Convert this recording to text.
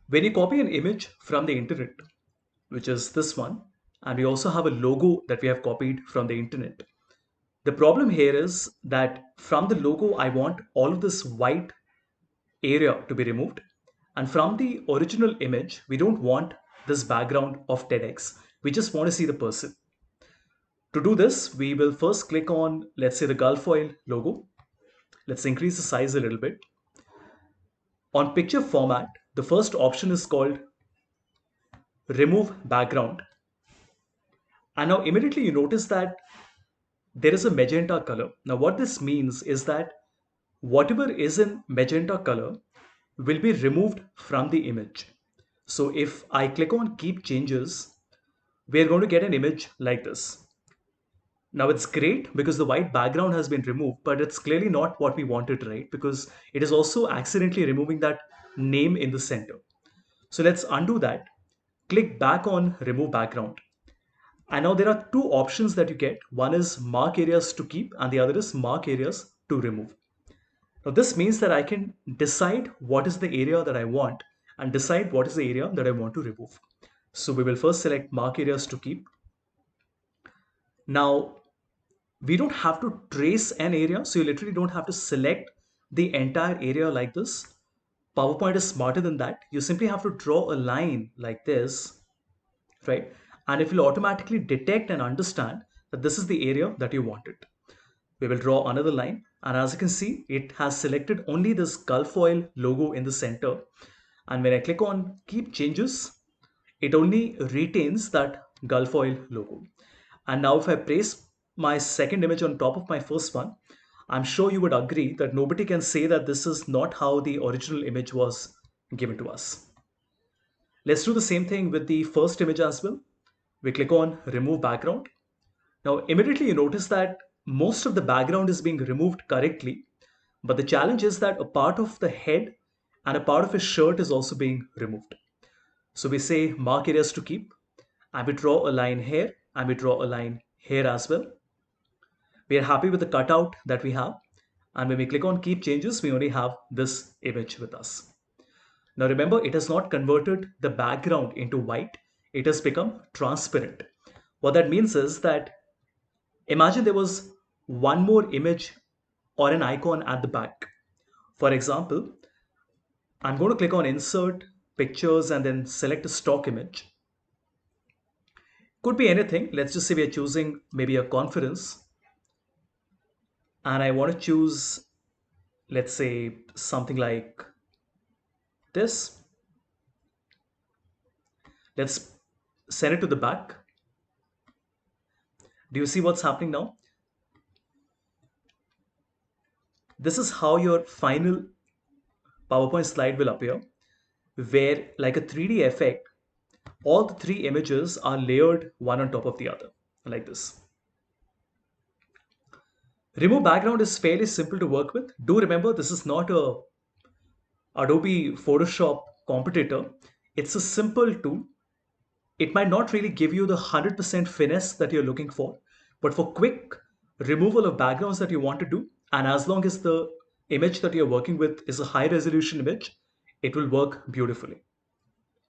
When you copy an image from the internet, which is this one, and we also have a logo that we have copied from the internet. The problem here is that from the logo, I want all of this white area to be removed. And from the original image, we don't want this background of TEDx. We just want to see the person. To do this, we will first click on, let's say, the Gulf Oil logo. Let's increase the size a little bit. On picture format, the first option is called remove background. And now immediately you notice that there is a magenta color. Now what this means is that whatever is in magenta color will be removed from the image. So if I click on keep changes, we're going to get an image like this. Now it's great because the white background has been removed, but it's clearly not what we wanted, right? Because it is also accidentally removing that name in the center. So let's undo that. Click back on remove background. And now there are two options that you get. One is mark areas to keep and the other is mark areas to remove. Now this means that I can decide what is the area that I want and decide what is the area that I want to remove. So we will first select mark areas to keep. Now we don't have to trace an area. So you literally don't have to select the entire area like this. PowerPoint is smarter than that. You simply have to draw a line like this, right? And it will automatically detect and understand that this is the area that you wanted. We will draw another line. And as you can see, it has selected only this Gulf Oil logo in the center. And when I click on keep changes, it only retains that Gulf Oil logo. And now if I place my second image on top of my first one, I'm sure you would agree that nobody can say that this is not how the original image was given to us. Let's do the same thing with the first image as well. We click on remove background. Now immediately you notice that most of the background is being removed correctly, but the challenge is that a part of the head and a part of his shirt is also being removed. So we say mark areas to keep, and we draw a line here, and we draw a line here as well. We are happy with the cutout that we have, and when we click on keep changes, we only have this image with us. Now remember, it has not converted the background into white, it has become transparent. What that means is that imagine there was one more image or an icon at the back. For example, I'm going to click on insert pictures and then select a stock image. Could be anything. Let's just say we are choosing maybe a conference and I want to choose, let's say, something like this. Let's send it to the back. Do you see what's happening now? This is how your final PowerPoint slide will appear, where like a 3D effect, all the three images are layered one on top of the other, like this. Remove background is fairly simple to work with. Do remember, this is not a Adobe Photoshop competitor. It's a simple tool. It might not really give you the 100% finesse that you're looking for, but for quick removal of backgrounds that you want to do, and as long as the image that you're working with is a high resolution image, it will work beautifully.